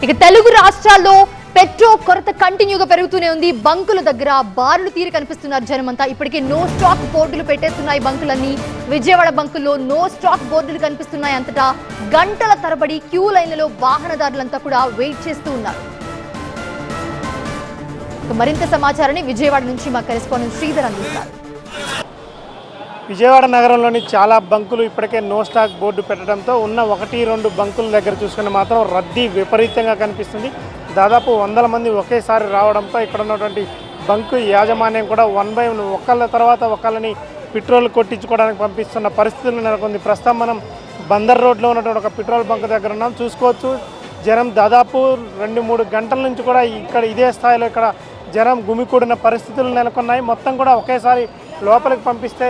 ఇక తెలుగు రాష్ట్రాల్లో పెట్రోల్ కొరత కంటిన్యూగా పెరుగుతూనే ఉంది. బంకుల దగ్గర బారులు తీరి కనిపిస్తున్నారు జనమంతా. ఇప్పటికే నో స్టాక్ బోర్డులు పెట్టేస్తున్నాయి బంకులన్నీ. విజయవాడ బంకుల్లో నో స్టాక్ బోర్డులు కనిపిస్తున్నాయి. అంతటా గంటల తరబడి క్యూ లైన్లలో వాహనదారులంతా కూడా వెయిట్ చేస్తూ ఉన్నారు. మరింత సమాచారాన్ని విజయవాడ నుంచి మా కరెస్పాండెంట్ శ్రీధర్ అందిస్తారు. విజయవాడ నగరంలోని చాలా బంకులు ఇప్పటికే నో స్టాక్ బోర్డు పెట్టడంతో ఉన్న 1-2 బంకుల దగ్గర చూసుకుని మాత్రం రద్దీ విపరీతంగా కనిపిస్తుంది. దాదాపు 100 మంది ఒకేసారి రావడంతో ఇక్కడ ఉన్నటువంటి బంకు యాజమాన్యం కూడా 1 by 1 ఒకళ్ళ తర్వాత ఒకళ్ళని పెట్రోల్ కొట్టించుకోవడానికి పంపిస్తున్న పరిస్థితులు నెలకొంది. ప్రస్తుతం మనం బందర్ రోడ్లో ఉన్నటువంటి ఒక పెట్రోల్ బంక్ దగ్గర ఉన్నాం. చూసుకోవచ్చు, జనం దాదాపు 2-3 గంటల నుంచి కూడా ఇక్కడ ఇదే స్థాయిలో ఇక్కడ జనం గుమికూడిన పరిస్థితులు నెలకొన్నాయి. మొత్తం కూడా ఒకేసారి లోపలికి పంపిస్తే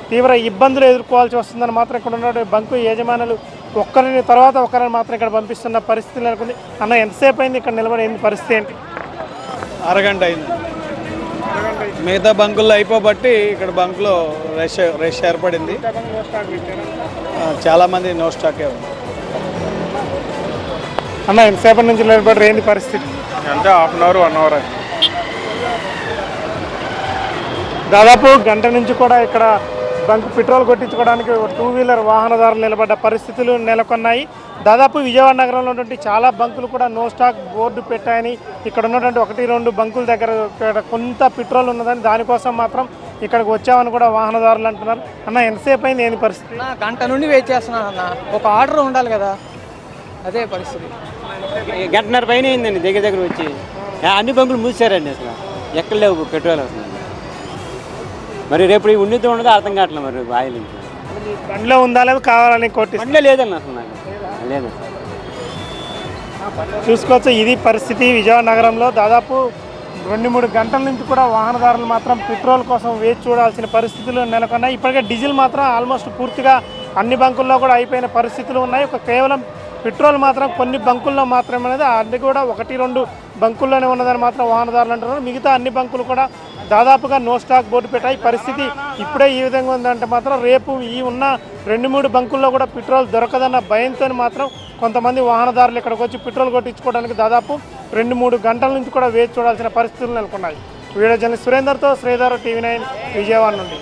తీవ్ర ఇబ్బందులు ఎదుర్కోవాల్సి వస్తుందని మాత్రం ఇక్కడ ఉన్నటువంటి బంకు యజమానులు ఒక్కరిని తర్వాత ఒకరిని మాత్రం ఇక్కడ పంపిస్తున్న పరిస్థితి నెలకొంది. అన్న, ఎంతసేపు అయింది ఇక్కడ నిలబడి? పరిస్థితి ఏంటి? అరగంట అయింది. మిగతా బంకుల్లో అయిపోబట్టి ఇక్కడ బంకులో రష్ ఏర్పడింది. చాలామంది నో స్టాకే ఉంది. అన్న, ఎంతసేపటి నుంచి నిలబడి ఏంది పరిస్థితి? అంటే హాఫ్ అన్ అవర్ 1 అవర్. దాదాపు గంట నుంచి కూడా ఇక్కడ బంక్ పెట్రోల్ కొట్టించుకోవడానికి 2 వీలర్ వాహనదారులు నిలబడ్డ పరిస్థితులు నెలకొన్నాయి. దాదాపు విజయవాడ నగరంలో ఉన్నటువంటి చాలా బంకులు కూడా నో స్టాక్ బోర్డు పెట్టాయని, ఇక్కడ ఉన్నటువంటి 1-2 బంకుల దగ్గర కొంత పెట్రోల్ ఉన్నదని దానికోసం మాత్రం ఇక్కడికి వచ్చామని కూడా వాహనదారులు అంటున్నారు. అన్న, ఎంతసేపు అయింది? ఏంది పరిస్థితి? గంట నుండి వెయిట్ చేస్తున్నాను అన్న. ఒక ఆర్డర్ ఉండాలి కదా, అదే పరిస్థితి. గంటన్నర పైన అయిందండి దగ్గర వచ్చి. అన్ని బంకులు మూసారండి, అసలు ఎక్కడ లేవు పెట్రోల్. అసలు మరి రేపు ఉన్నది ఉండదో అర్థం కావట్లేదు. మరి ఆయిల్ బండిలో ఉందా లేదు కావాలని కొట్టి బండిలో లేదన్న, అసలు నాకు లేదు. చూసుకోవచ్చు, ఇది పరిస్థితి విజయవాడ నగరంలో. దాదాపు 2-3 గంటల నుంచి కూడా వాహనదారులు మాత్రం పెట్రోల్ కోసం వేచి చూడాల్సిన పరిస్థితులు నెలకొన్నాయి. ఇప్పటికే డీజిల్ మాత్రం ఆల్మోస్ట్ పూర్తిగా అన్ని బంకుల్లో కూడా అయిపోయిన పరిస్థితులు ఉన్నాయి. కేవలం పెట్రోల్ మాత్రం కొన్ని బంకుల్లో మాత్రమే ఉన్నది. అది కూడా 1-2 బంకుల్లోనే ఉన్నదని మాత్రం వాహనదారులు అంటున్నారు. మిగతా అన్ని బంకులు కూడా దాదాపుగా నో స్టాక్ బోర్డు పెట్టాయి. పరిస్థితి ఇప్పుడే ఈ విధంగా ఉందంటే మాత్రం రేపు ఈ ఉన్న 2-3 బంకుల్లో కూడా పెట్రోల్ దొరకదన్న భయంతో మాత్రం కొంతమంది వాహనదారులు ఇక్కడికి వచ్చి పెట్రోల్ కొట్టించుకోవడానికి దాదాపు 2-3 గంటల నుంచి కూడా వేచి చూడాల్సిన పరిస్థితులు నెలకొన్నాయి. వీడియో జర్నలిస్ట్ సురేందర్తో శ్రీధర్, TV9 విజయవాడ నుండి.